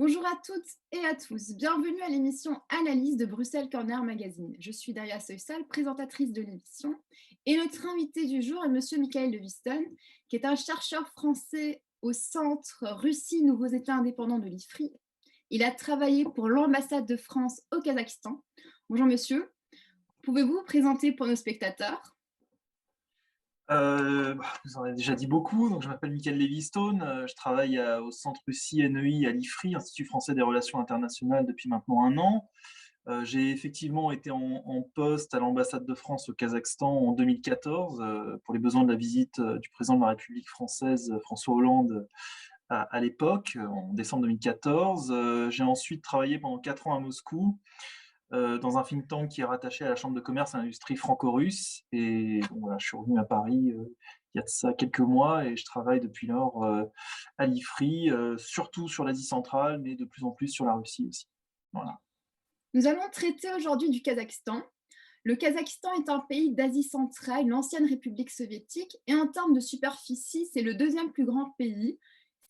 Bonjour à toutes et à tous, bienvenue à l'émission Analyse de Bruxelles Corner Magazine. Je suis Daria Soysal, présentatrice de l'émission, et notre invité du jour est Monsieur Michael de Wiston, qui est un chercheur français au Centre Russie Nouveaux États indépendants de l'IFRI. Il a travaillé pour l'ambassade de France au Kazakhstan. Bonjour monsieur, pouvez-vous vous présenter pour nos spectateurs? Vous en avez déjà dit beaucoup. Donc, je m'appelle Michael Levystone, je travaille au Centre Russie NEI à l'IFRI, Institut français des relations internationales, depuis maintenant 1 an. J'ai effectivement été en poste à l'ambassade de France au Kazakhstan en 2014 pour les besoins de la visite du président de la République française, François Hollande, à l'époque, en décembre 2014. J'ai ensuite travaillé pendant 4 ans à Moscou, dans un think tank qui est rattaché à la Chambre de commerce et d'industrie franco-russe. Et bon, voilà, je suis revenu à Paris il y a de ça quelques mois et je travaille depuis lors à l'IFRI, surtout sur l'Asie centrale, mais de plus en plus sur la Russie aussi. Voilà. Nous allons traiter aujourd'hui du Kazakhstan. Le Kazakhstan est un pays d'Asie centrale, une ancienne république soviétique, et en termes de superficie, c'est le deuxième plus grand pays.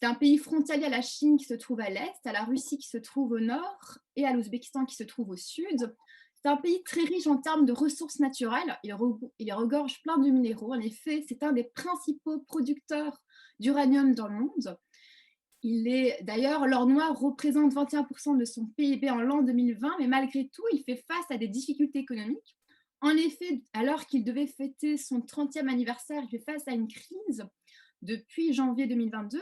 C'est un pays frontalier à la Chine qui se trouve à l'est, à la Russie qui se trouve au nord, et à l'Ouzbékistan qui se trouve au sud. C'est un pays très riche en termes de ressources naturelles. Il regorge plein de minéraux. En effet, c'est un des principaux producteurs d'uranium dans le monde. D'ailleurs, l'or noir représente 21% de son PIB en l'an 2020, mais malgré tout, il fait face à des difficultés économiques. En effet, alors qu'il devait fêter son 30e anniversaire, il fait face à une crise depuis janvier 2022.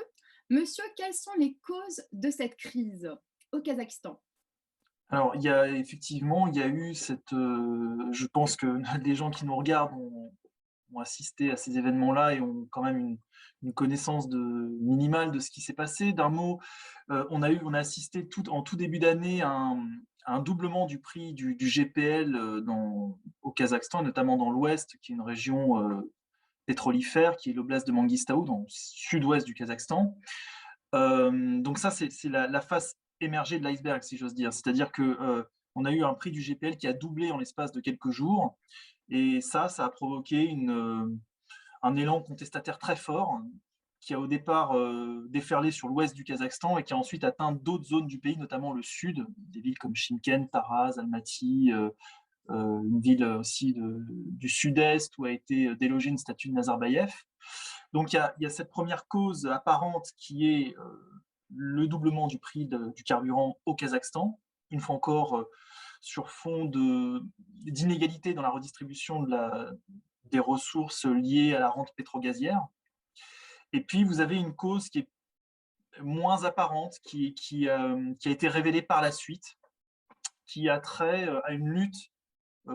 Monsieur, quelles sont les causes de cette crise au Kazakhstan? Alors, il y a eu cette, je pense que les gens qui nous regardent ont assisté à ces événements-là et ont quand même une connaissance minimale de ce qui s'est passé. D'un mot, on a assisté en tout début d'année à un doublement du prix du GPL au Kazakhstan, et notamment dans l'ouest, qui est une région pétrolifère, qui est l'oblast de Mangistau, dans le sud-ouest du Kazakhstan. Donc ça, c'est la face émergée de l'iceberg, si j'ose dire. C'est-à-dire que on a eu un prix du GPL qui a doublé en l'espace de quelques jours, et ça a provoqué un élan contestataire très fort, qui a au départ déferlé sur l'ouest du Kazakhstan et qui a ensuite atteint d'autres zones du pays, notamment le sud, des villes comme Chimkent, Taraz, Almaty, une ville aussi du sud-est où a été délogée une statue de Nazarbayev. Donc il y a cette première cause apparente qui est le doublement du prix du carburant au Kazakhstan, une fois encore sur fond d'inégalité dans la redistribution des ressources liées à la rente pétrogazière. Et puis vous avez une cause qui est moins apparente, qui a été révélée par la suite, qui a trait à une lutte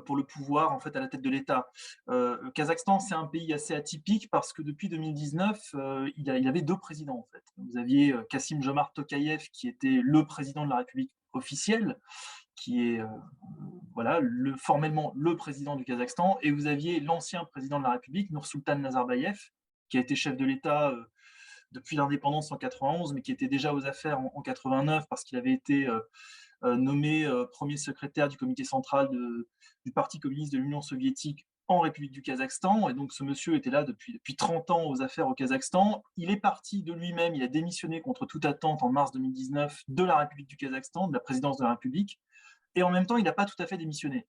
pour le pouvoir en fait à la tête de l'État. Le Kazakhstan, c'est un pays assez atypique parce que depuis 2019, il avait deux présidents en fait. Vous aviez Kassim-Jomart Tokayev qui était le président de la République officielle, qui est voilà, formellement le président du Kazakhstan, et vous aviez l'ancien président de la République, Nursultan Nazarbayev, qui a été chef de l'État depuis l'indépendance en 91, mais qui était déjà aux affaires en 89 parce qu'il avait été nommé premier secrétaire du comité central du Parti communiste de l'Union soviétique en République du Kazakhstan. Et donc ce monsieur était là depuis 30 ans aux affaires au Kazakhstan. Il est parti de lui-même, il a démissionné contre toute attente en mars 2019 de la République du Kazakhstan, de la présidence de la République. Et en même temps, il n'a pas tout à fait démissionné.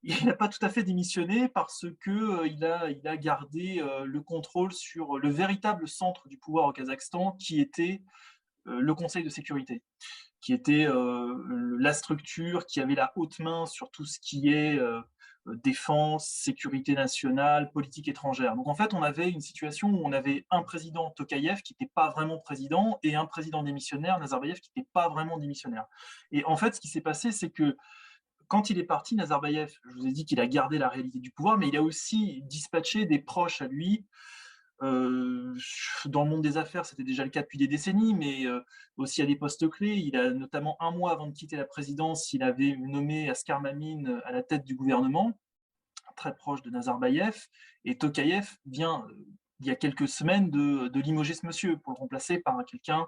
Il n'a pas tout à fait démissionné parce que il a gardé le contrôle sur le véritable centre du pouvoir au Kazakhstan, qui était le Conseil de sécurité, qui était la structure qui avait la haute main sur tout ce qui est défense, sécurité nationale, politique étrangère. Donc en fait, on avait une situation où on avait un président Tokayev qui n'était pas vraiment président et un président démissionnaire, Nazarbayev, qui n'était pas vraiment démissionnaire. Et en fait, ce qui s'est passé, c'est que quand il est parti, Nazarbayev, je vous ai dit qu'il a gardé la réalité du pouvoir, mais il a aussi dispatché des proches à lui. Dans le monde des affaires, c'était déjà le cas depuis des décennies, mais aussi à des postes clés. Il a notamment 1 mois avant de quitter la présidence, il avait nommé Askar Mamine à la tête du gouvernement, très proche de Nazarbayev, et Tokayev vient, il y a quelques semaines, de limoger ce monsieur pour le remplacer par quelqu'un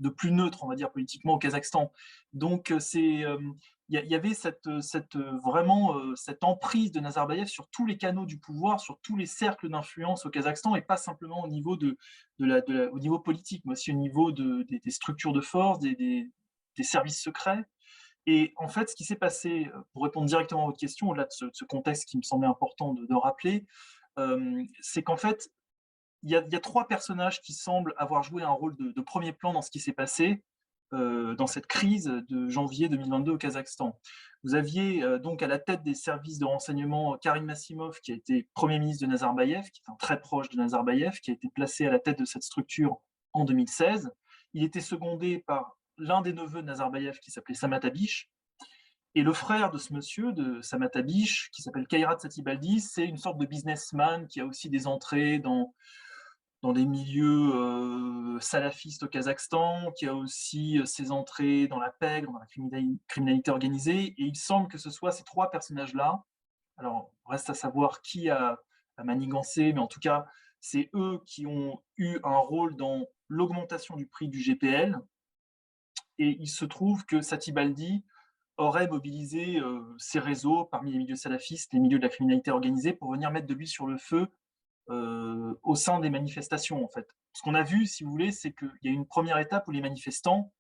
de plus neutre, on va dire, politiquement au Kazakhstan. Donc, il y avait vraiment cette emprise de Nazarbayev sur tous les canaux du pouvoir, sur tous les cercles d'influence au Kazakhstan, et pas simplement au niveau au niveau politique, mais aussi au niveau des structures de force, des services secrets. Et en fait, ce qui s'est passé, pour répondre directement à votre question, au-delà de ce contexte qui me semblait important de rappeler, c'est qu'en fait, il y a 3 personnages qui semblent avoir joué un rôle de 1er plan dans ce qui s'est passé, dans cette crise de janvier 2022 au Kazakhstan. Vous aviez, donc à la tête des services de renseignement Karim Massimov, qui a été Premier ministre de Nazarbayev, qui est un très proche de Nazarbayev, qui a été placé à la tête de cette structure en 2016. Il était secondé par l'un des neveux de Nazarbayev qui s'appelait Samat Abish, et le frère de ce monsieur, de Samat Abish, qui s'appelle Kairat Satibaldi, c'est une sorte de businessman qui a aussi des entrées dans des milieux salafistes au Kazakhstan, qui a aussi ses entrées dans la pègre, dans la criminalité organisée. Et il semble que ce soit ces 3 personnages-là. Alors, reste à savoir qui a manigancé, mais en tout cas, c'est eux qui ont eu un rôle dans l'augmentation du prix du GPL. Et il se trouve que Satibaldi aurait mobilisé ses réseaux parmi les milieux salafistes, les milieux de la criminalité organisée, pour venir mettre de l'huile sur le feu au sein des manifestations, en fait. Ce qu'on a vu, si vous voulez, c'est qu'il y a une première étape où les manifestants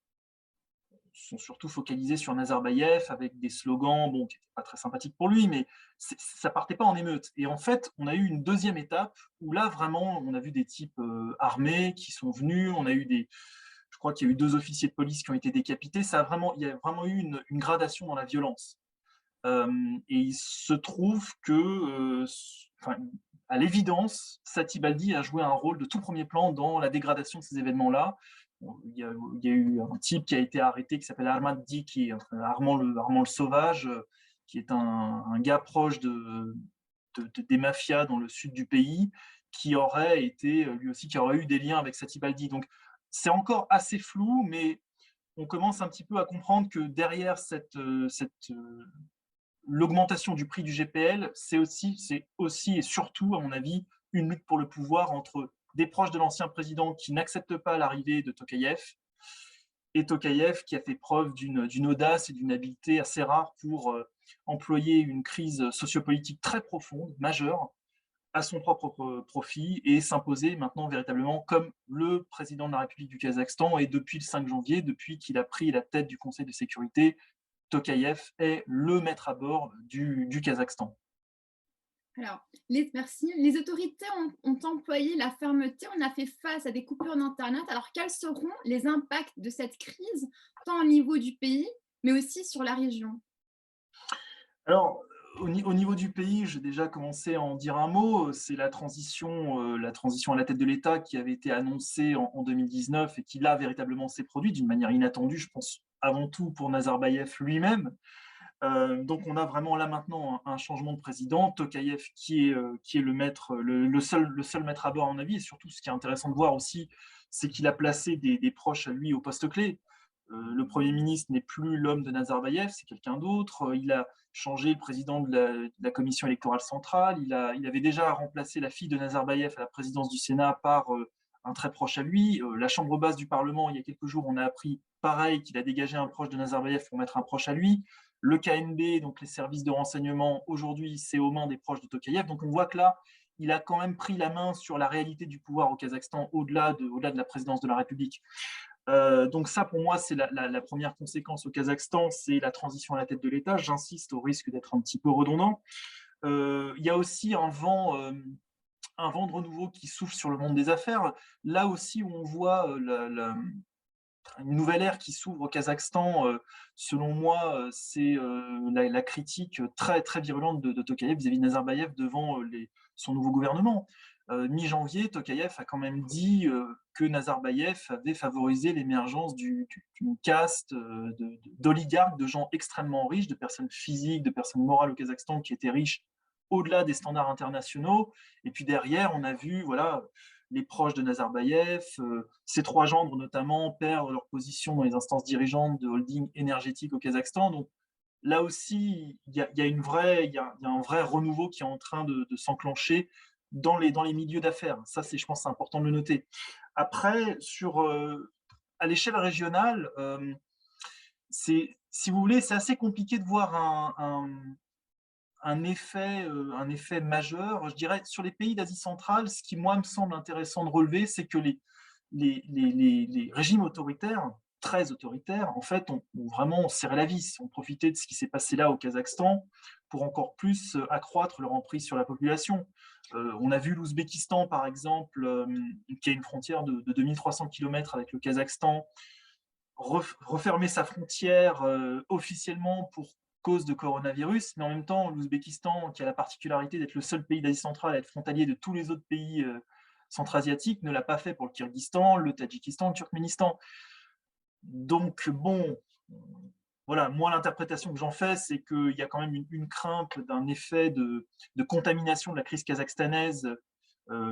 sont surtout focalisés sur Nazarbayev avec des slogans, bon, qui n'étaient pas très sympathiques pour lui, mais ça partait pas en émeute. Et en fait, on a eu une deuxième étape où là, vraiment, on a vu des types armés qui sont venus, on a eu je crois qu'il y a eu 2 officiers de police qui ont été décapités. Il y a vraiment eu une gradation dans la violence. Et il se trouve que, enfin, à l'évidence, Satibaldi a joué un rôle de tout premier plan dans la dégradation de ces événements-là. Bon, il y a eu un type qui a été arrêté qui s'appelle Armand Di, qui est enfin, Armand le Sauvage, qui est un gars proche des mafias dans le sud du pays, qui aurait été, lui aussi, qui aurait eu des liens avec Satibaldi. Donc, c'est encore assez flou, mais on commence un petit peu à comprendre que derrière l'augmentation du prix du GPL, c'est aussi et surtout, à mon avis, une lutte pour le pouvoir entre des proches de l'ancien président qui n'acceptent pas l'arrivée de Tokayev et Tokayev qui a fait preuve d'une audace et d'une habileté assez rare pour employer une crise sociopolitique très profonde, majeure, à son propre profit et s'imposer maintenant véritablement comme le président de la République du Kazakhstan. Et depuis le 5 janvier, depuis qu'il a pris la tête du Conseil de sécurité, Tokayev est le maître à bord du Kazakhstan. Alors, merci. Les autorités ont employé la fermeté, on a fait face à des coupures d'Internet. Alors, quels seront les impacts de cette crise, tant au niveau du pays, mais aussi sur la région? Alors, au niveau du pays, j'ai déjà commencé à en dire un mot. C'est la transition à la tête de l'État qui avait été annoncée en 2019 et qui là véritablement s'est produite d'une manière inattendue, je pense avant tout pour Nazarbayev lui-même. Donc on a vraiment là maintenant un changement de président, Tokayev qui est le maître, le seul maître à bord à mon avis, et surtout ce qui est intéressant de voir aussi, c'est qu'il a placé des proches à lui au poste clé. Le Premier ministre n'est plus l'homme de Nazarbayev, c'est quelqu'un d'autre. Il a changé le président de la commission électorale centrale. Il avait déjà remplacé la fille de Nazarbayev à la présidence du Sénat par un très proche à lui. La chambre basse du Parlement, il y a quelques jours, on a appris pareil qu'il a dégagé un proche de Nazarbayev pour mettre un proche à lui. Le KNB, donc les services de renseignement, aujourd'hui, c'est aux mains des proches de Tokayev. Donc on voit que là, il a quand même pris la main sur la réalité du pouvoir au Kazakhstan au-delà de la présidence de la République. Donc ça, pour moi, c'est la première conséquence au Kazakhstan, c'est la transition à la tête de l'État. J'insiste au risque d'être un petit peu redondant. Il y a aussi un vent de renouveau qui souffle sur le monde des affaires. Là aussi où on voit une nouvelle ère qui s'ouvre au Kazakhstan, selon moi, c'est la critique très, très virulente de Tokayev vis-à-vis de Nazarbayev devant son nouveau gouvernement. Mi-janvier, Tokayev a quand même dit que Nazarbayev avait favorisé l'émergence d'une caste d'oligarques, de gens extrêmement riches, de personnes physiques, de personnes morales au Kazakhstan qui étaient riches au-delà des standards internationaux. Et puis derrière, on a vu voilà, les proches de Nazarbayev, ses 3 gendres notamment, perdre leur position dans les instances dirigeantes de holding énergétique au Kazakhstan. Donc là aussi, il y a un vrai renouveau qui est en train de s'enclencher dans les milieux d'affaires. Ça, je pense, c'est important de le noter. Après, à l'échelle régionale, si vous voulez, c'est assez compliqué de voir un effet majeur. Je dirais, sur les pays d'Asie centrale, ce qui, moi, me semble intéressant de relever, c'est que les régimes autoritaires très autoritaires, en fait, ont vraiment serré la vis, ont profité de ce qui s'est passé là au Kazakhstan pour encore plus accroître leur emprise sur la population. On a vu l'Ouzbékistan, par exemple, qui a une frontière de 2300 km avec le Kazakhstan, refermer sa frontière officiellement pour cause de coronavirus, mais en même temps, l'Ouzbékistan, qui a la particularité d'être le seul pays d'Asie centrale à être frontalier de tous les autres pays centra-asiatiques, ne l'a pas fait pour le Kirghizistan, le Tadjikistan, le Turkménistan. Donc bon, voilà, moi l'interprétation que j'en fais, c'est qu'il y a quand même une crainte d'un effet de contamination de la crise kazakhstanaise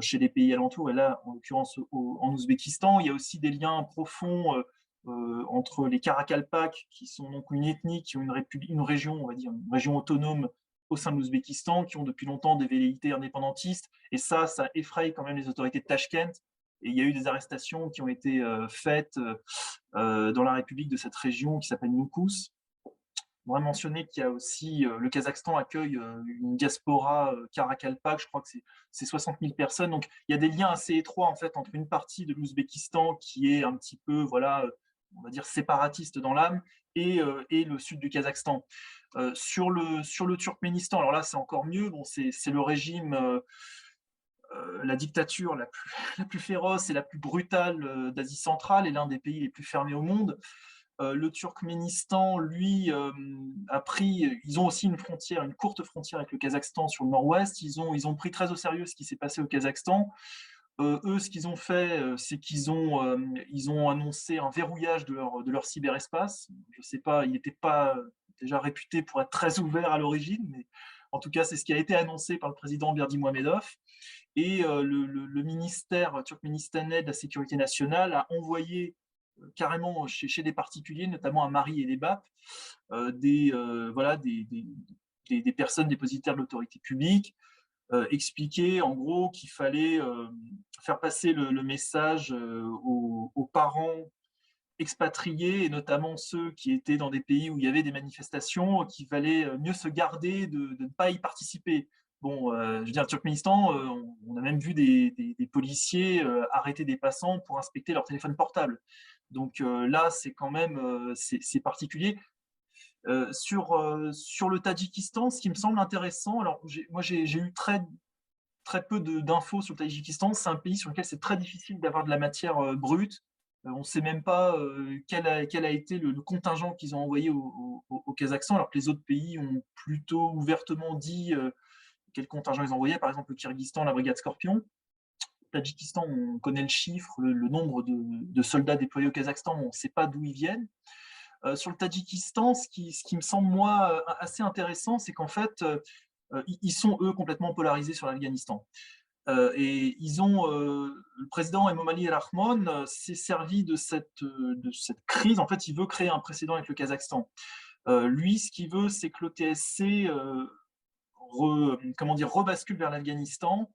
chez les pays alentours, et là, en l'occurrence en Ouzbékistan. Il y a aussi des liens profonds entre les Karakalpaks, qui sont donc une ethnie, qui ont une région, on va dire, une région autonome au sein de l'Ouzbékistan, qui ont depuis longtemps des velléités indépendantistes, et ça effraie quand même les autorités de Tachkent. Et il y a eu des arrestations qui ont été faites dans la République de cette région qui s'appelle Noukous. On va mentionner qu'il y a aussi, le Kazakhstan accueille une diaspora Karakalpak, je crois que c'est 60 000 personnes. Donc il y a des liens assez étroits en fait entre une partie de l'Ouzbékistan qui est un petit peu, voilà, on va dire séparatiste dans l'âme, et le sud du Kazakhstan. Sur le Turkménistan, alors là c'est encore mieux, bon, c'est le régime, la dictature la plus féroce et la plus brutale d'Asie centrale, et l'un des pays les plus fermés au monde. Le Turkménistan, lui, ils ont aussi une frontière, une courte frontière avec le Kazakhstan sur le nord-ouest. Ils ont pris très au sérieux ce qui s'est passé au Kazakhstan. Eux, ce qu'ils ont fait, c'est ils ont annoncé un verrouillage de leur cyberespace. Je ne sais pas, il n'était pas déjà réputé pour être très ouvert à l'origine, mais en tout cas, c'est ce qui a été annoncé par le président Berdimuhamedov. Et le ministère turkménistanais de la Sécurité nationale a envoyé carrément chez des particuliers, notamment à Marie et les BAP, voilà, des personnes dépositaires de l'autorité publique, expliquer en gros qu'il fallait faire passer le message aux parents expatriés, et notamment ceux qui étaient dans des pays où il y avait des manifestations, qu'il fallait mieux se garder de ne pas y participer. Bon, je veux dire, le Turkménistan, on a même vu des policiers arrêter des passants pour inspecter leur téléphone portable. Donc là, c'est quand même c'est particulier. Sur le Tadjikistan, ce qui me semble intéressant, alors moi j'ai eu très peu d'infos sur le Tadjikistan. C'est un pays sur lequel c'est très difficile d'avoir de la matière brute. On ne sait même pas quel a été le contingent qu'ils ont envoyé au Kazakhstan, alors que les autres pays ont plutôt ouvertement dit quel contingent ils envoyaient. Par exemple, le Kirghizistan, la brigade Scorpion. Le Tadjikistan, on connaît le chiffre, le nombre de soldats déployés au Kazakhstan, mais on ne sait pas d'où ils viennent. Sur le Tadjikistan, ce qui me semble, moi, assez intéressant, c'est qu'en fait, ils sont, eux, complètement polarisés sur l'Afghanistan. Et le président Emomali Rahmon s'est servi de cette crise. En fait, il veut créer un précédent avec le Kazakhstan. Lui, ce qu'il veut, c'est que l'OTSC rebascule vers l'Afghanistan,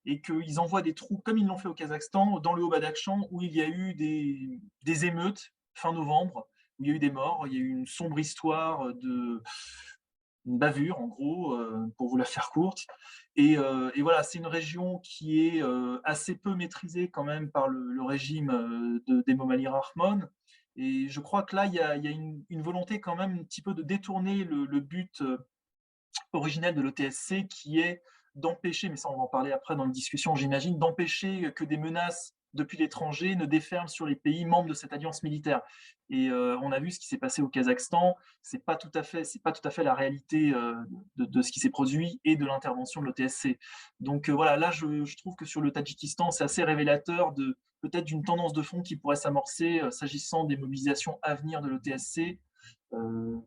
et qu'ils envoient des troupes, comme ils l'ont fait au Kazakhstan, dans le Haut-Badakhshan, où il y a eu des émeutes fin novembre, où il y a eu des morts, il y a eu une sombre histoire une bavure, en gros, pour vous la faire courte. Et voilà, c'est une région qui est assez peu maîtrisée quand même par le régime d'Emomali Rahmon. Et je crois que là, il y a une volonté quand même un petit peu de détourner le but originel de l'OTSC, qui est d'empêcher, mais ça on va en parler après dans la discussion, j'imagine, d'empêcher que des menaces depuis l'étranger ne déferlent sur les pays membres de cette alliance militaire. Et on a vu ce qui s'est passé au Kazakhstan, c'est pas tout à fait la réalité de ce qui s'est produit et de l'intervention de l'OTSC. Donc voilà, là je trouve que sur le Tadjikistan, c'est assez révélateur de peut-être d'une tendance de fond qui pourrait s'amorcer s'agissant des mobilisations à venir de l'OTSC,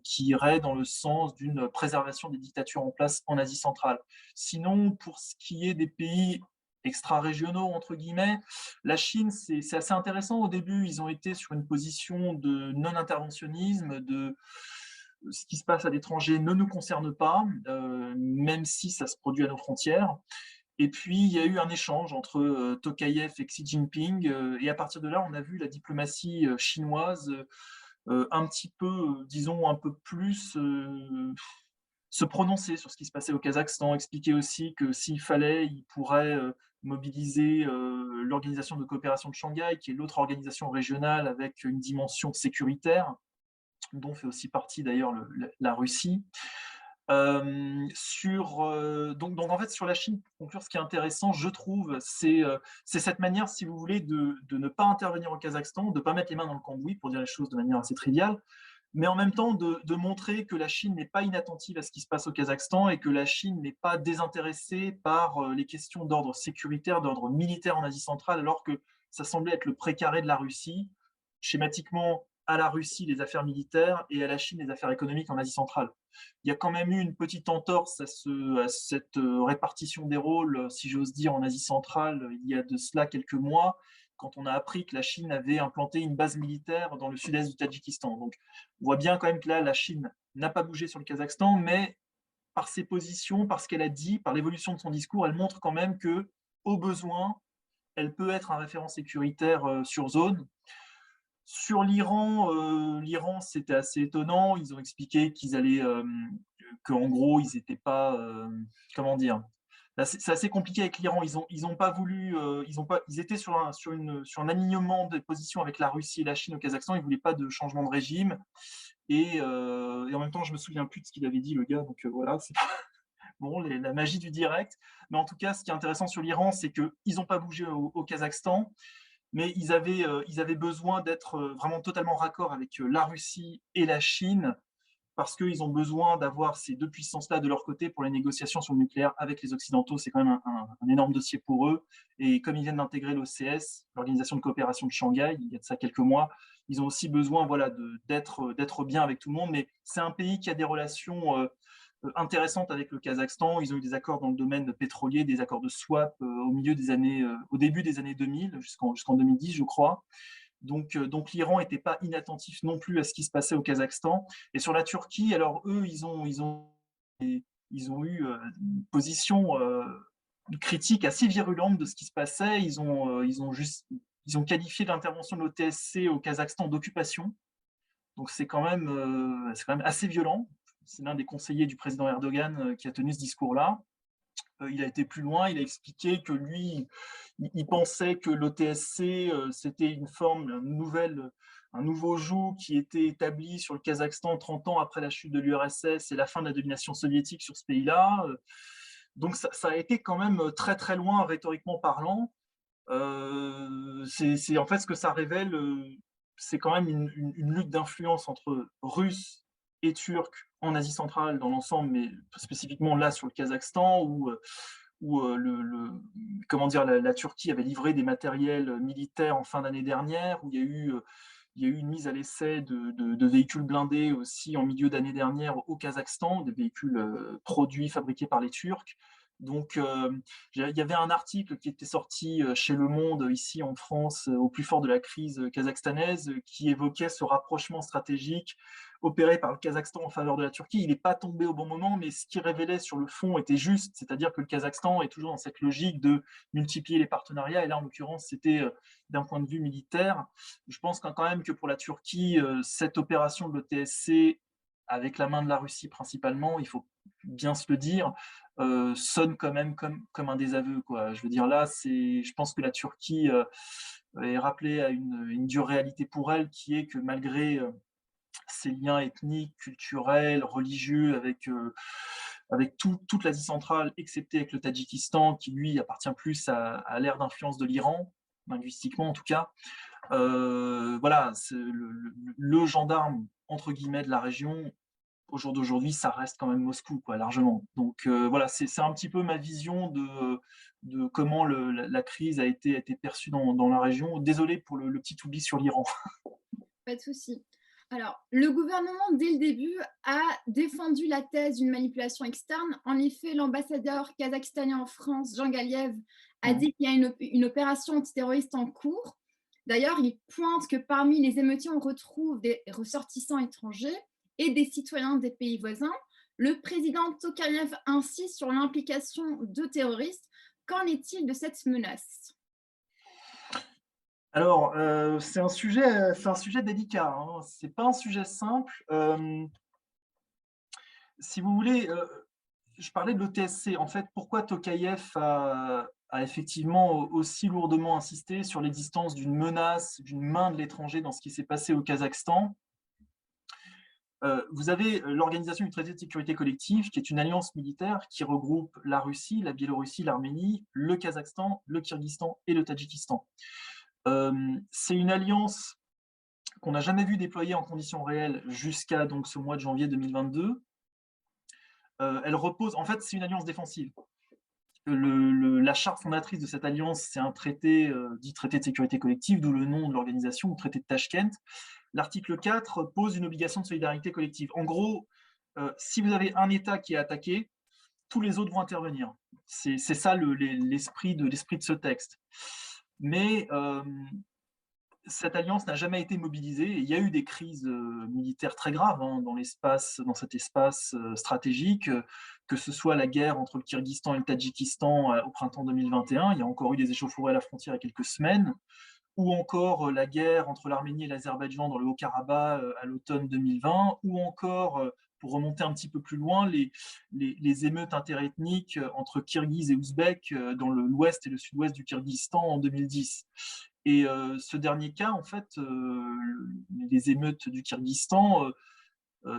qui irait dans le sens d'une préservation des dictatures en place en Asie centrale. Sinon, pour ce qui est des pays extra-régionaux, entre guillemets, la Chine, c'est assez intéressant. Au début, ils ont été sur une position de non-interventionnisme, de ce qui se passe à l'étranger ne nous concerne pas, même si ça se produit à nos frontières. Et puis, il y a eu un échange entre Tokayev et Xi Jinping, et à partir de là, on a vu la diplomatie chinoise un petit peu, disons, un peu plus se prononcer sur ce qui se passait au Kazakhstan, expliquer aussi que s'il fallait, il pourrait mobiliser l'Organisation de coopération de Shanghai, qui est l'autre organisation régionale avec une dimension sécuritaire, dont fait aussi partie d'ailleurs la Russie. Donc en fait, sur la Chine, pour conclure, ce qui est intéressant, je trouve, c'est cette manière, si vous voulez, de ne pas intervenir au Kazakhstan, de ne pas mettre les mains dans le cambouis, pour dire les choses de manière assez triviale, mais en même temps de montrer que la Chine n'est pas inattentive à ce qui se passe au Kazakhstan et que la Chine n'est pas désintéressée par les questions d'ordre sécuritaire, d'ordre militaire en Asie centrale, alors que ça semblait être le précaré de la Russie. Schématiquement, à la Russie les affaires militaires et à la Chine les affaires économiques en Asie centrale. Il y a quand même eu une petite entorse à cette répartition des rôles, si j'ose dire, en Asie centrale, il y a de cela quelques mois, quand on a appris que la Chine avait implanté une base militaire dans le sud-est du Tadjikistan. Donc, on voit bien quand même que là, la Chine n'a pas bougé sur le Kazakhstan, mais par ses positions, par ce qu'elle a dit, par l'évolution de son discours, elle montre quand même que, au besoin, elle peut être un référent sécuritaire sur zone. Sur l'Iran, c'était assez étonnant. Ils ont expliqué qu'ils allaient, qu'en gros, ils n'étaient pas, comment dire? Là, c'est assez compliqué avec l'Iran. Ils ont pas voulu, ils étaient sur un alignement des positions avec la Russie et la Chine au Kazakhstan. Ils voulaient pas de changement de régime. Et en même temps, je me souviens plus de ce qu'il avait dit, le gars. Donc voilà, c'est bon, la magie du direct. Mais en tout cas, ce qui est intéressant sur l'Iran, c'est qu'ils n'ont pas bougé au Kazakhstan, mais ils avaient besoin d'être vraiment totalement raccord avec la Russie et la Chine, parce qu'ils ont besoin d'avoir ces deux puissances-là de leur côté pour les négociations sur le nucléaire avec les Occidentaux. C'est quand même un énorme dossier pour eux. Et comme ils viennent d'intégrer l'OCS, l'Organisation de coopération de Shanghai, il y a de ça quelques mois, ils ont aussi besoin voilà, d'être bien avec tout le monde. Mais c'est un pays qui a des relations intéressantes avec le Kazakhstan. Ils ont eu des accords dans le domaine pétrolier, des accords de swap au début des années 2000 jusqu'en 2010, je crois. Donc l'Iran n'était pas inattentif non plus à ce qui se passait au Kazakhstan. Et sur la Turquie, alors eux, ils ont eu une position critique assez virulente de ce qui se passait. Ils ont qualifié l'intervention de l'OTSC au Kazakhstan d'occupation. Donc c'est quand même assez violent. C'est l'un des conseillers du président Erdogan qui a tenu ce discours-là. Il a été plus loin, il a expliqué que lui, il pensait que l'OTSC, c'était une forme, un nouveau joug qui était établi sur le Kazakhstan 30 ans après la chute de l'URSS et la fin de la domination soviétique sur ce pays-là. Donc ça a été quand même très très loin rhétoriquement parlant. C'est en fait ce que ça révèle, c'est quand même une lutte d'influence entre Russes et Turcs en Asie centrale dans l'ensemble, mais spécifiquement là sur le Kazakhstan, où comment dire, la Turquie avait livré des matériels militaires en fin d'année dernière, où il y a eu une mise à l'essai de véhicules blindés aussi en milieu d'année dernière au Kazakhstan, des véhicules produits, fabriqués par les Turcs. Donc, il y avait un article qui était sorti chez Le Monde, ici en France, au plus fort de la crise kazakhstanaise, qui évoquait ce rapprochement stratégique opéré par le Kazakhstan en faveur de la Turquie. Il n'est pas tombé au bon moment, mais ce qu'il révélait sur le fond était juste, c'est-à-dire que le Kazakhstan est toujours dans cette logique de multiplier les partenariats, et là, en l'occurrence, c'était d'un point de vue militaire. Je pense quand même que pour la Turquie, cette opération de l'OTSC, avec la main de la Russie principalement, il faut bien se le dire, sonne quand même comme un désaveu, quoi. Je veux dire, là, je pense que la Turquie est rappelée à une dure réalité pour elle, qui est que malgré ses liens ethniques, culturels, religieux avec toute l'Asie centrale, excepté avec le Tadjikistan, qui lui appartient plus à l'ère d'influence de l'Iran, linguistiquement en tout cas. Voilà, c'est le gendarme, entre guillemets, de la région. Au jour d'aujourd'hui, ça reste quand même Moscou, quoi, largement. Donc voilà, c'est un petit peu ma vision de comment la crise a été perçue dans la région. Désolé pour le petit oubli sur l'Iran. Pas de souci. Alors, le gouvernement, dès le début, a défendu la thèse d'une manipulation externe. En effet, l'ambassadeur kazakhstanais en France, Jean Galiev, a dit qu'il y a une opération antiterroriste en cours. D'ailleurs, il pointe que parmi les émeutiers, on retrouve des ressortissants étrangers et des citoyens des pays voisins. Le président Tokayev insiste sur l'implication de terroristes. Qu'en est-il de cette menace? Alors, c'est un sujet délicat, hein. C'est pas un sujet simple. Si vous voulez, je parlais de l'OTSC. En fait, pourquoi Tokayev a effectivement aussi lourdement insisté sur l'existence d'une menace, d'une main de l'étranger dans ce qui s'est passé au Kazakhstan. Vous avez l'Organisation du traité de sécurité collective, qui est une alliance militaire qui regroupe la Russie, la Biélorussie, l'Arménie, le Kazakhstan, le Kirghizistan et le Tadjikistan. C'est une alliance qu'on n'a jamais vue déployée en conditions réelles jusqu'à donc ce mois de janvier 2022. Elle repose, en fait, c'est une alliance défensive. La charte fondatrice de cette alliance, c'est un traité dit traité de sécurité collective, d'où le nom de l'organisation, le traité de Tachkent. L'article 4 pose une obligation de solidarité collective. En gros, si vous avez un État qui est attaqué, tous les autres vont intervenir. C'est ça l'esprit de ce texte. Mais cette alliance n'a jamais été mobilisée. Et il y a eu des crises militaires très graves dans cet espace stratégique, que ce soit la guerre entre le Kirghizistan et le Tadjikistan au printemps 2021. Il y a encore eu des échauffourées à la frontière il y a quelques semaines, ou encore la guerre entre l'Arménie et l'Azerbaïdjan dans le Haut-Karabakh à l'automne 2020, ou encore, pour remonter un petit peu plus loin, les émeutes interethniques entre Kirghizes et Ouzbeks dans l'ouest et le sud-ouest du Kirghizistan en 2010. Et ce dernier cas, en fait, les émeutes du Kirghizistan,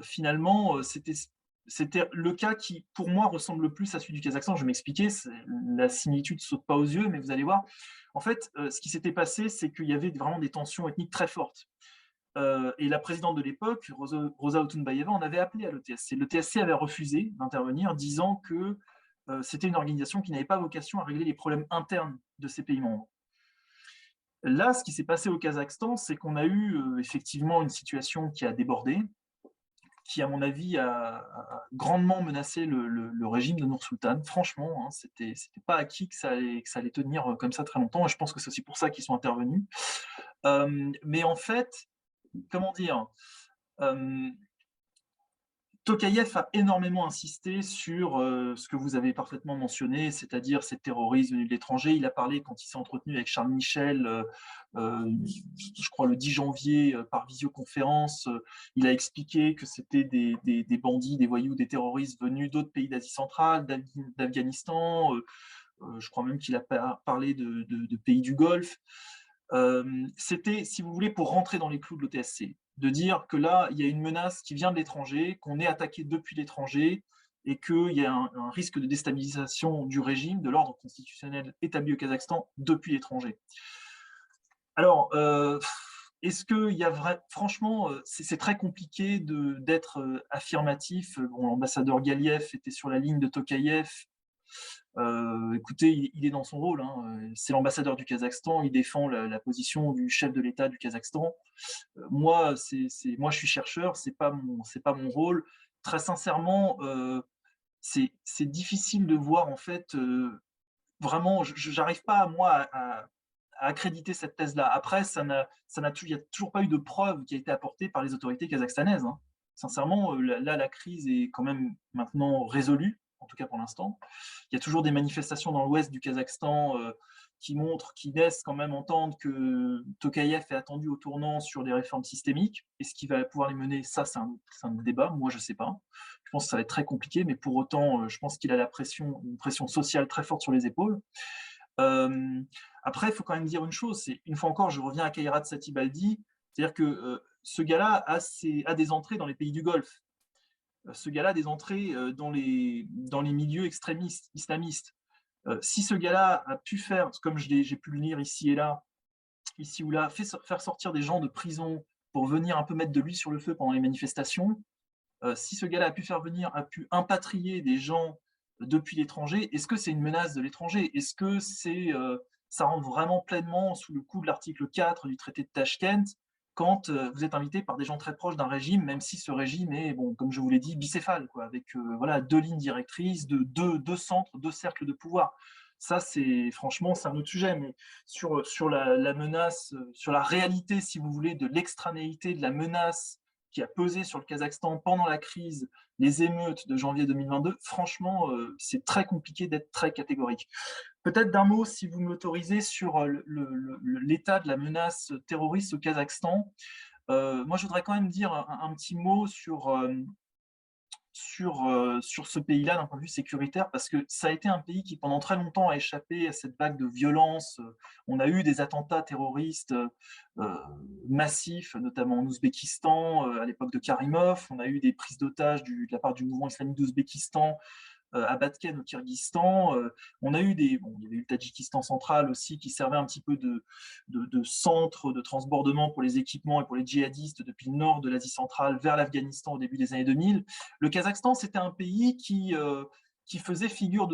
finalement, c'était le cas qui, pour moi, ressemble le plus à celui du Kazakhstan. Je vais m'expliquer, la similitude ne saute pas aux yeux, mais vous allez voir. En fait, ce qui s'était passé, c'est qu'il y avait vraiment des tensions ethniques très fortes. Et la présidente de l'époque, Rosa Otunbayeva, en avait appelé à l'ETSC. L'ETSC avait refusé d'intervenir, disant que c'était une organisation qui n'avait pas vocation à régler les problèmes internes de ses pays membres. Là, ce qui s'est passé au Kazakhstan, c'est qu'on a eu effectivement une situation qui a débordé, qui, à mon avis, a grandement menacé le régime de Nour-Sultan. Franchement, hein, c'était pas acquis que ça allait tenir comme ça très longtemps, et je pense que c'est aussi pour ça qu'ils sont intervenus. Mais en fait, comment dire, Tokayev a énormément insisté sur ce que vous avez parfaitement mentionné, c'est-à-dire ces terroristes venus de l'étranger. Il a parlé, quand il s'est entretenu avec Charles Michel, je crois le 10 janvier, par visioconférence, il a expliqué que c'était des bandits, des voyous, des terroristes venus d'autres pays d'Asie centrale, d'Afghanistan, je crois même qu'il a parlé de pays du Golfe. C'était, si vous voulez, pour rentrer dans les clous de l'OTSC, de dire que là, il y a une menace qui vient de l'étranger, qu'on est attaqué depuis l'étranger, et qu'il y a un risque de déstabilisation du régime, de l'ordre constitutionnel établi au Kazakhstan depuis l'étranger. Alors, est-ce qu'il y a franchement, c'est très compliqué d'être affirmatif. Bon, l'ambassadeur Galiev était sur la ligne de Tokayev. Écoutez, il est dans son rôle, hein. C'est l'ambassadeur du Kazakhstan, il défend la position du chef de l'État du Kazakhstan. Moi, moi, je suis chercheur, c'est pas mon rôle. Très sincèrement, c'est difficile de voir en fait. Vraiment, j'arrive pas moi à accréditer cette thèse-là. Après, il y a toujours pas eu de preuve qui a été apportée par les autorités kazakhstanaises, hein. Sincèrement, là, la crise est quand même maintenant résolue, en tout cas pour l'instant. Il y a toujours des manifestations dans l'ouest du Kazakhstan qui laissent quand même entendre que Tokayev est attendu au tournant sur des réformes systémiques. Est-ce qu'il va pouvoir les mener? Ça, c'est un débat. Moi, je ne sais pas. Je pense que ça va être très compliqué, mais pour autant, je pense qu'il a une pression sociale très forte sur les épaules. Après, il faut quand même dire une chose, c'est, une fois encore, je reviens à Kairat Satibaldi, c'est-à-dire que ce gars-là a des entrées dans les pays du Golfe. Ce gars-là a des entrées dans les milieux extrémistes, islamistes. Si ce gars-là a pu faire, comme j'ai pu le lire ici et là, ici ou là, faire sortir des gens de prison pour venir un peu mettre de l'huile sur le feu pendant les manifestations, si ce gars-là a pu impatrier des gens depuis l'étranger, est-ce que c'est une menace de l'étranger? Est-ce que ça rentre vraiment pleinement sous le coup de l'article 4 du traité de Tachkent quand vous êtes invité par des gens très proches d'un régime, même si ce régime est, bon, comme je vous l'ai dit, bicéphale, quoi, avec voilà, deux lignes directrices, deux centres, deux cercles de pouvoir. Ça, franchement, c'est un autre sujet, mais sur la menace, sur la réalité, si vous voulez, de l'extranéité de la menace qui a pesé sur le Kazakhstan pendant la crise, les émeutes de janvier 2022, franchement, c'est très compliqué d'être très catégorique. Peut-être d'un mot, si vous m'autorisez, sur l'état de la menace terroriste au Kazakhstan. Moi, je voudrais quand même dire un petit mot sur ce pays-là d'un point de vue sécuritaire, parce que ça a été un pays qui, pendant très longtemps, a échappé à cette vague de violence. On a eu des attentats terroristes massifs, notamment en Ouzbékistan, à l'époque de Karimov. On a eu des prises d'otages de la part du mouvement islamique d'Ouzbékistan à Batken au Kyrgyzstan. On a eu il y avait eu le Tadjikistan central aussi qui servait un petit peu de centre de transbordement pour les équipements et pour les djihadistes depuis le nord de l'Asie centrale vers l'Afghanistan au début des années 2000. Le Kazakhstan, c'était un pays qui faisait figure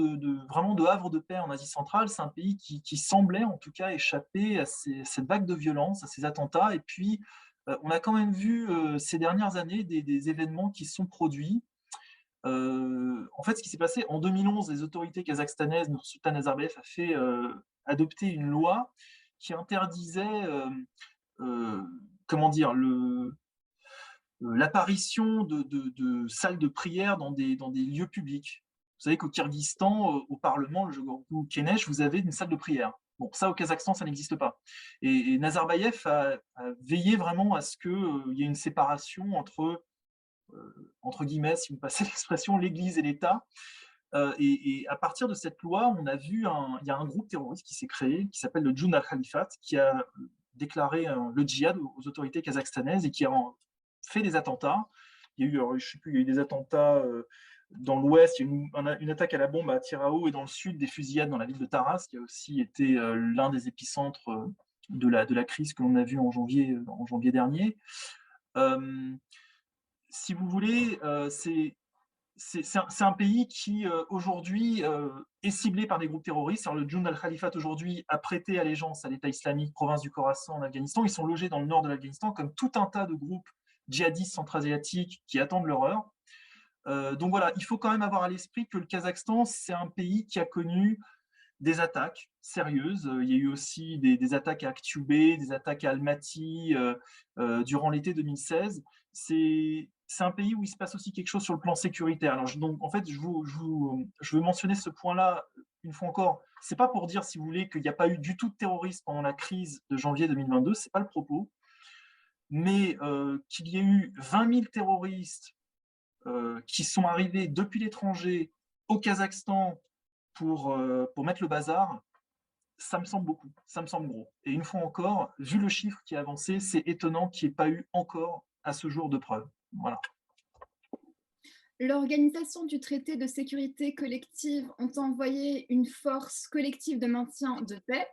vraiment de havre de paix en Asie centrale. C'est un pays qui semblait en tout cas échapper à cette vague de violence, à ces attentats. Et puis, on a quand même vu ces dernières années des événements qui se sont produits. En fait, ce qui s'est passé en 2011, les autorités kazakhstanaises, Nursultan Nazarbayev a fait adopter une loi qui interdisait, euh, comment dire, l'apparition de salles de prière dans des lieux publics. Vous savez qu'au Kyrgyzstan, au Parlement, le Jogorku Kenesh, vous avez une salle de prière. Bon, ça, au Kazakhstan, ça n'existe pas. Et Nazarbayev a veillé vraiment à ce qu'il y ait une séparation entre guillemets, si vous passez l'expression, l'Église et l'État. Et à partir de cette loi, on a vu il y a un groupe terroriste qui s'est créé, qui s'appelle le Jund al-Khalifat, qui a déclaré le djihad aux autorités kazakhstanaises et qui a fait des attentats. Il y a eu, je sais plus, il y a eu des attentats dans l'ouest, il y a eu une attaque à la bombe à Tirao, et dans le sud, des fusillades dans la ville de Taras, qui a aussi été l'un des épicentres de la crise que l'on a vue en janvier dernier. Si vous voulez, c'est un pays qui aujourd'hui est ciblé par des groupes terroristes. Alors, le Jund al-Khalifat aujourd'hui a prêté allégeance à l'État islamique, province du Khorasan en Afghanistan. Ils sont logés dans le nord de l'Afghanistan, comme tout un tas de groupes djihadistes centra-asiatiques qui attendent leur heure. Donc voilà, il faut quand même avoir à l'esprit que le Kazakhstan, c'est un pays qui a connu des attaques sérieuses. Il y a eu aussi des attaques à Aktoubé, des attaques à Almaty durant l'été 2016. C'est un pays où il se passe aussi quelque chose sur le plan sécuritaire. Alors, donc, en fait, je veux mentionner ce point-là une fois encore. C'est pas pour dire, si vous voulez, qu'il n'y a pas eu du tout de terrorisme pendant la crise de janvier 2022, c'est pas le propos. Mais qu'il y ait eu 20 000 terroristes qui sont arrivés depuis l'étranger au Kazakhstan pour mettre le bazar, ça me semble beaucoup, ça me semble gros. Et une fois encore, vu le chiffre qui est avancé, c'est étonnant qu'il n'y ait pas eu encore à ce jour de preuves. Voilà. L'Organisation du traité de sécurité collective ont envoyé une force collective de maintien de paix.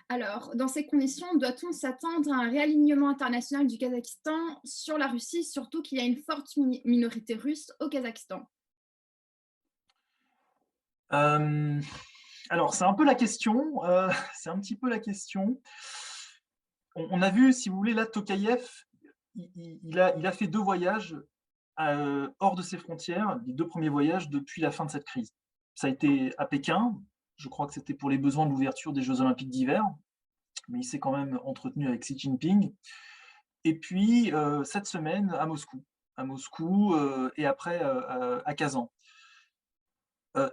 Alors, dans ces conditions, doit-on s'attendre à un réalignement international du Kazakhstan sur la Russie, surtout qu'il y a une forte minorité russe au Kazakhstan? Alors, c'est un peu la question. C'est un petit peu la question. On a vu, si vous voulez, là, Tokayev, il a fait 2 voyages hors de ses frontières, les 2 premiers voyages depuis la fin de cette crise. Ça a été à Pékin, je crois que c'était pour les besoins de l'ouverture des Jeux Olympiques d'hiver, mais il s'est quand même entretenu avec Xi Jinping. Et puis, cette semaine, à Moscou et après à Kazan.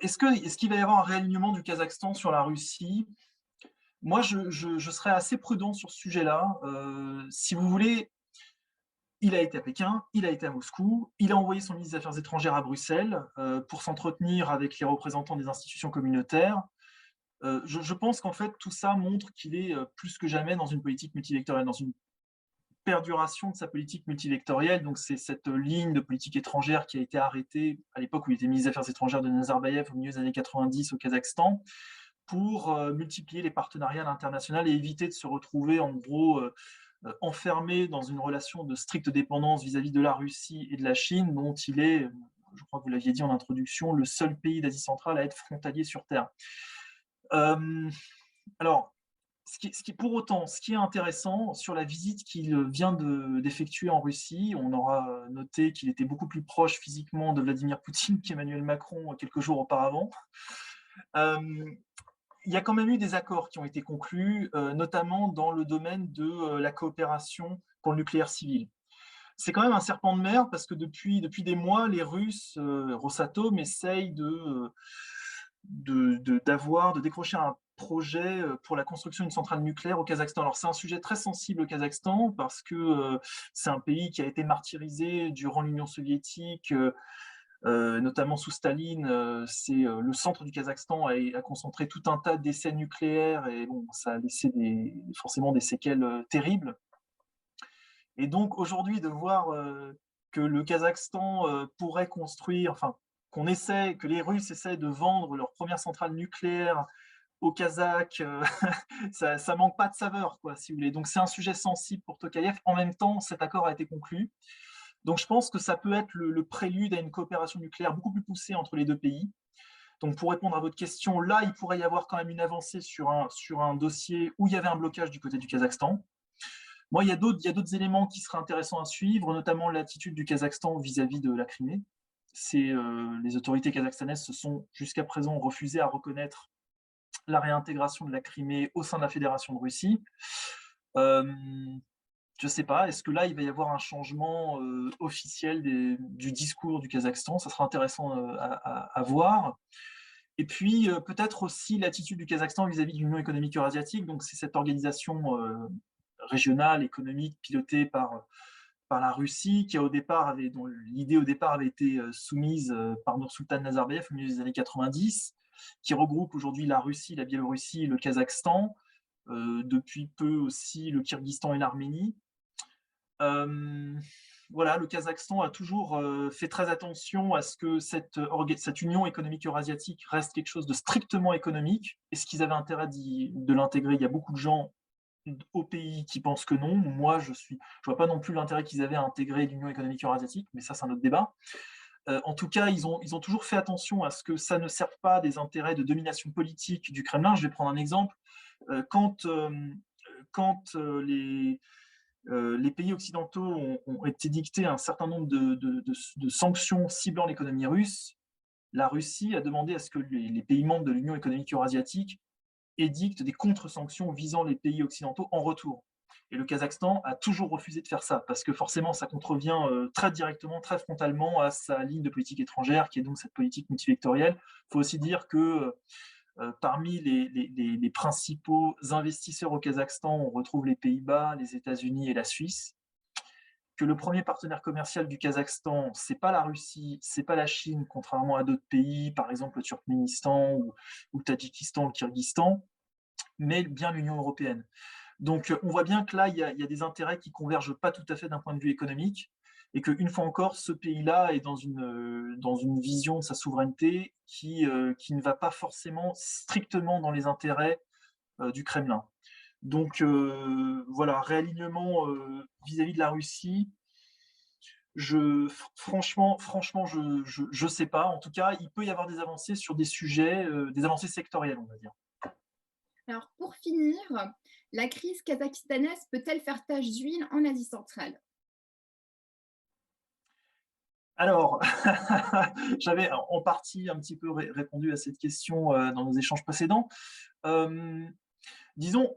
Est-ce qu'il va y avoir un réalignement du Kazakhstan sur la Russie? Moi, je serais assez prudent sur ce sujet-là. Si vous voulez, il a été à Pékin, il a été à Moscou, il a envoyé son ministre des Affaires étrangères à Bruxelles pour s'entretenir avec les représentants des institutions communautaires. Je pense qu'en fait, tout ça montre qu'il est plus que jamais dans une politique multivectorielle, dans une perduration de sa politique multivectorielle. Donc, c'est cette ligne de politique étrangère qui a été arrêtée à l'époque où il était ministre des Affaires étrangères de Nazarbayev au milieu des années 90 au Kazakhstan, pour multiplier les partenariats internationaux et éviter de se retrouver en gros enfermé dans une relation de stricte dépendance vis-à-vis de la Russie et de la Chine, dont il est, je crois que vous l'aviez dit en introduction, le seul pays d'Asie centrale à être frontalier sur Terre. Alors, pour autant, ce qui est intéressant sur la visite qu'il vient d'effectuer en Russie, on aura noté qu'il était beaucoup plus proche physiquement de Vladimir Poutine qu'Emmanuel Macron quelques jours auparavant. Il y a quand même eu des accords qui ont été conclus, notamment dans le domaine de la coopération pour le nucléaire civil. C'est quand même un serpent de mer parce que depuis des mois, les Russes, Rosatom, essayent de décrocher un projet pour la construction d'une centrale nucléaire au Kazakhstan. Alors, c'est un sujet très sensible au Kazakhstan parce que c'est un pays qui a été martyrisé durant l'Union soviétique notamment sous Staline, le centre du Kazakhstan a concentré tout un tas d'essais nucléaires et bon, ça a laissé forcément des séquelles terribles. Et donc aujourd'hui, de voir que le Kazakhstan pourrait construire, enfin, que les Russes essaient de vendre leur première centrale nucléaire aux Kazakhs, ça manque pas de saveur, quoi, si vous voulez. Donc c'est un sujet sensible pour Tokayev. En même temps, cet accord a été conclu. Donc je pense que ça peut être le prélude à une coopération nucléaire beaucoup plus poussée entre les deux pays. Donc pour répondre à votre question, là, il pourrait y avoir quand même une avancée sur un dossier où il y avait un blocage du côté du Kazakhstan. Moi, il y a d'autres éléments qui seraient intéressants à suivre, notamment l'attitude du Kazakhstan vis-à-vis de la Crimée. Les autorités kazakhstanaises se sont jusqu'à présent refusées à reconnaître la réintégration de la Crimée au sein de la Fédération de Russie. Je ne sais pas, est-ce que là, il va y avoir un changement officiel du discours du Kazakhstan? Ça sera intéressant à voir. Et puis, peut-être aussi l'attitude du Kazakhstan vis-à-vis de l'Union économique eurasiatique. Donc, c'est cette organisation régionale, économique, pilotée par la Russie, dont l'idée au départ avait été soumise par Nursultan Nazarbayev au milieu des années 90, qui regroupe aujourd'hui la Russie, la Biélorussie, le Kazakhstan, depuis peu aussi le Kirghizistan et l'Arménie. Voilà, le Kazakhstan a toujours fait très attention à ce que cette union économique eurasiatique reste quelque chose de strictement économique. Est-ce qu'ils avaient intérêt de l'intégrer? Il y a beaucoup de gens au pays qui pensent que non. Moi, je vois pas non plus l'intérêt qu'ils avaient à intégrer l'union économique eurasiatique, mais ça, c'est un autre débat. En tout cas, ils ont toujours fait attention à ce que ça ne serve pas des intérêts de domination politique du Kremlin. Je vais prendre un exemple. Quand les pays occidentaux ont été dictés un certain nombre de sanctions ciblant l'économie russe, la Russie a demandé à ce que les pays membres de l'Union économique eurasiatique édictent des contre-sanctions visant les pays occidentaux en retour. Et le Kazakhstan a toujours refusé de faire ça, parce que forcément, ça contrevient très directement, très frontalement à sa ligne de politique étrangère, qui est donc cette politique multivectorielle. Il faut aussi dire que parmi les principaux investisseurs au Kazakhstan, on retrouve les Pays-Bas, les États-Unis et la Suisse. Que le premier partenaire commercial du Kazakhstan, c'est pas la Russie, c'est pas la Chine, contrairement à d'autres pays, par exemple le Turkménistan ou le Tadjikistan, le Kirghizistan, mais bien l'Union européenne. Donc on voit bien que là, il y a des intérêts qui convergent pas tout à fait d'un point de vue économique, et qu'une fois encore, ce pays-là est dans une vision de sa souveraineté qui ne va pas forcément strictement dans les intérêts du Kremlin. Donc voilà, réalignement vis-à-vis de la Russie, franchement, je sais pas. En tout cas, il peut y avoir des avancées sur des sujets, des avancées sectorielles, on va dire. Alors, pour finir, la crise kazakhstanaise peut-elle faire tache d'huile en Asie centrale? Alors, j'avais en partie un petit peu répondu à cette question dans nos échanges précédents. Disons,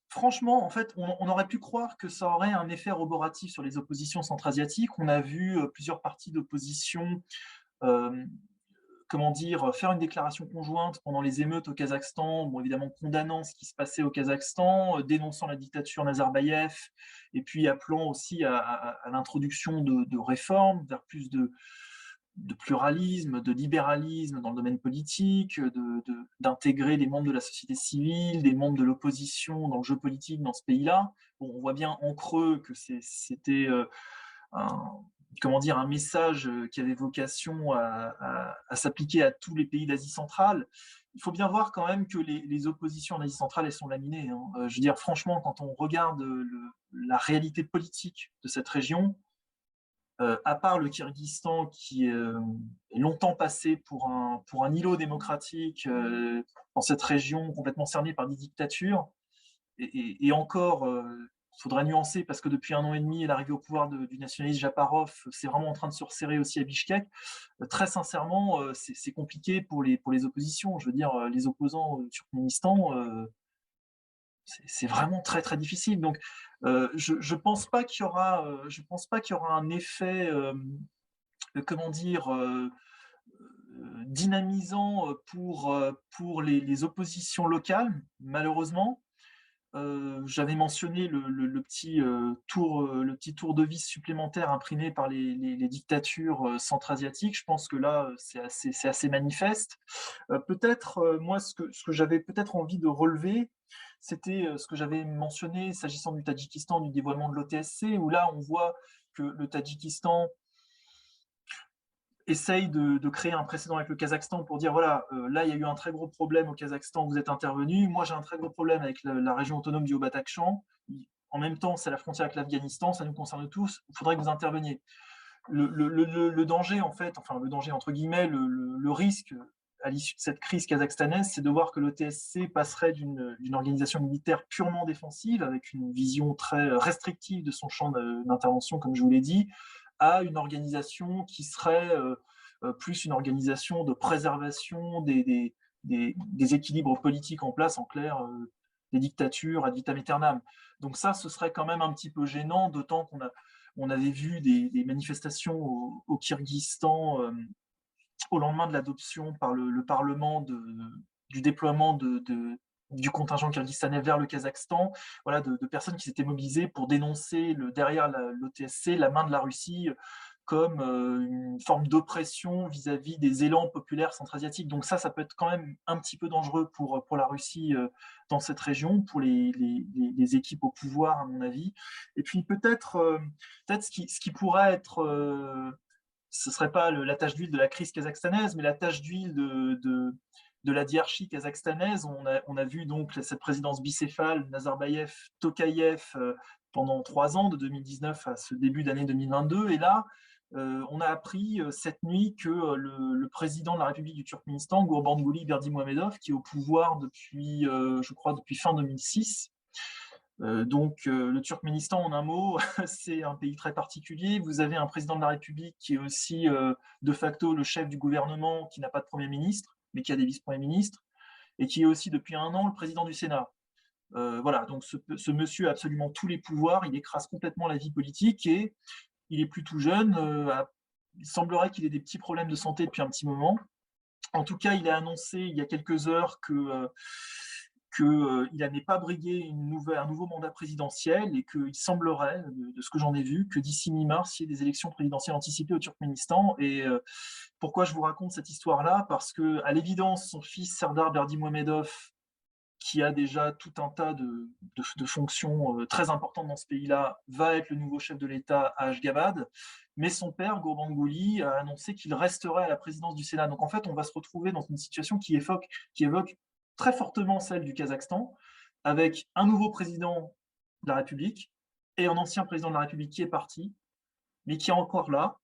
franchement, en fait, on aurait pu croire que ça aurait un effet roboratif sur les oppositions centra-asiatiques. On a vu plusieurs partis d'opposition comment dire, faire une déclaration conjointe pendant les émeutes au Kazakhstan, bon, évidemment condamnant ce qui se passait au Kazakhstan, dénonçant la dictature Nazarbayev, et puis appelant aussi à l'introduction de réformes vers plus de pluralisme, de libéralisme dans le domaine politique, d'intégrer des membres de la société civile, des membres de l'opposition dans le jeu politique dans ce pays-là. Bon, on voit bien en creux que c'était un message qui avait vocation à s'appliquer à tous les pays d'Asie centrale. Il faut bien voir quand même que les oppositions en Asie centrale, elles sont laminées. Je veux dire, franchement, quand on regarde la réalité politique de cette région, à part le Kirghizistan qui est longtemps passé pour un îlot démocratique dans cette région complètement cernée par des dictatures, et encore, il faudra nuancer parce que depuis 1 an et demi, l'arrivée au pouvoir du nationaliste Japarov, c'est vraiment en train de se resserrer aussi à Bichkek. Très sincèrement, c'est compliqué pour les oppositions. Je veux dire, les opposants au Turkménistan, c'est vraiment très très difficile. Donc, je pense pas qu'il y aura, un effet, comment dire, dynamisant pour les oppositions locales, malheureusement. J'avais mentionné le petit tour de vis supplémentaire imprimé par les dictatures, centra-asiatiques. Je pense que là, c'est assez manifeste. Peut-être, moi, ce que j'avais peut-être envie de relever, c'était, ce que j'avais mentionné s'agissant du Tadjikistan, du dévoilement de l'OTSC, où là, on voit que le Tadjikistan essaye de créer un précédent avec le Kazakhstan pour dire voilà, là il y a eu un très gros problème au Kazakhstan, vous êtes intervenu. Moi j'ai un très gros problème avec la région autonome du Haut-Badakhshan. En même temps, c'est la frontière avec l'Afghanistan, ça nous concerne tous. Il faudrait que vous interveniez. Le danger en fait, enfin le danger entre guillemets, le risque à l'issue de cette crise kazakhstanaise, c'est de voir que l'OTSC passerait d'une organisation militaire purement défensive, avec une vision très restrictive de son champ d'intervention, comme je vous l'ai dit, à une organisation qui serait plus une organisation de préservation des équilibres politiques en place, en clair, des dictatures ad vitam aeternam. Donc ça, ce serait quand même un petit peu gênant, d'autant on avait vu des manifestations au Kyrgyzstan au lendemain de l'adoption par le Parlement du déploiement du contingent kyrgyzstanais vers le Kazakhstan, voilà, de personnes qui s'étaient mobilisées pour dénoncer derrière l'OTSC la main de la Russie comme une forme d'oppression vis-à-vis des élans populaires centra-asiatiques. Donc ça peut être quand même un petit peu dangereux pour la Russie dans cette région, pour les équipes au pouvoir, à mon avis. Et puis peut-être ce qui pourrait être ce ne serait pas la tache d'huile de la crise kazakhstanaise, mais la tache d'huile de la diarchie kazakhstanaise. On a vu donc cette présidence bicéphale, Nazarbayev, Tokayev, pendant 3 ans, de 2019 à ce début d'année 2022. Et là, on a appris cette nuit que le président de la République du Turkménistan, Gurbanguly Berdimuhamedov, qui est au pouvoir depuis, je crois, depuis fin 2006, donc le Turkménistan, en un mot, c'est un pays très particulier. Vous avez un président de la République qui est aussi de facto le chef du gouvernement, qui n'a pas de Premier ministre, mais qui a des vice-premiers ministres, et qui est aussi depuis 1 an le président du Sénat. Voilà, donc ce monsieur a absolument tous les pouvoirs, il écrase complètement la vie politique et il est plutôt jeune. Il semblerait qu'il ait des petits problèmes de santé depuis un petit moment. En tout cas, il a annoncé il y a quelques heures qu'il n'allait pas briguer un nouveau mandat présidentiel et qu'il semblerait, de ce que j'en ai vu, que d'ici mi-mars, il y ait des élections présidentielles anticipées au Turkménistan. Et pourquoi je vous raconte cette histoire-là? Parce qu'à l'évidence, son fils Serdar Berdimuhamedov, qui a déjà tout un tas de fonctions très importantes dans ce pays-là, va être le nouveau chef de l'État à Ashgabad. Mais son père, Gurbanguly, a annoncé qu'il resterait à la présidence du Sénat. Donc en fait, on va se retrouver dans une situation qui évoque très fortement celle du Kazakhstan, avec un nouveau président de la République et un ancien président de la République qui est parti, mais qui est encore là,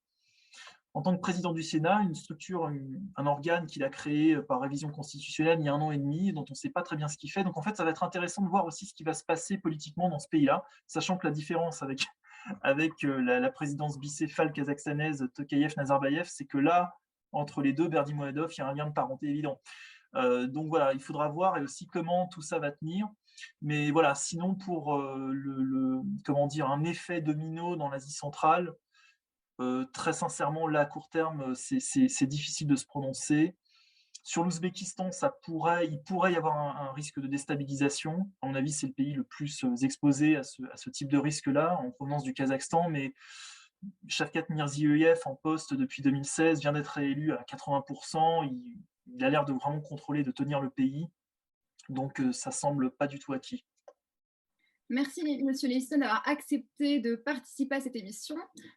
en tant que président du Sénat, une structure, un organe qu'il a créé par révision constitutionnelle il y a 1 an et demi, dont on ne sait pas très bien ce qu'il fait. Donc en fait, ça va être intéressant de voir aussi ce qui va se passer politiquement dans ce pays-là, sachant que la différence avec la présidence bicéphale kazakhstanaise Tokayev-Nazarbayev, c'est que là, entre les deux, Berdimuhamedov, il y a un lien de parenté évident. Donc voilà, il faudra voir et aussi comment tout ça va tenir. Mais voilà, sinon pour comment dire, un effet domino dans l'Asie centrale, très sincèrement, là, à court terme, c'est difficile de se prononcer. Sur l'Ouzbékistan, il pourrait y avoir un risque de déstabilisation. À mon avis, c'est le pays le plus exposé à ce type de risque-là, en provenance du Kazakhstan. Mais Shavkat Mirziyoyev, en poste depuis 2016, vient d'être réélu à 80%. Il a l'air de vraiment contrôler, de tenir le pays. Donc, ça semble pas du tout acquis. Merci, Monsieur Leyston, d'avoir accepté de participer à cette émission.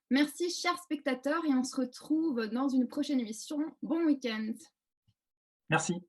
Merci, chers spectateurs, et on se retrouve dans une prochaine émission. Bon week-end. Merci.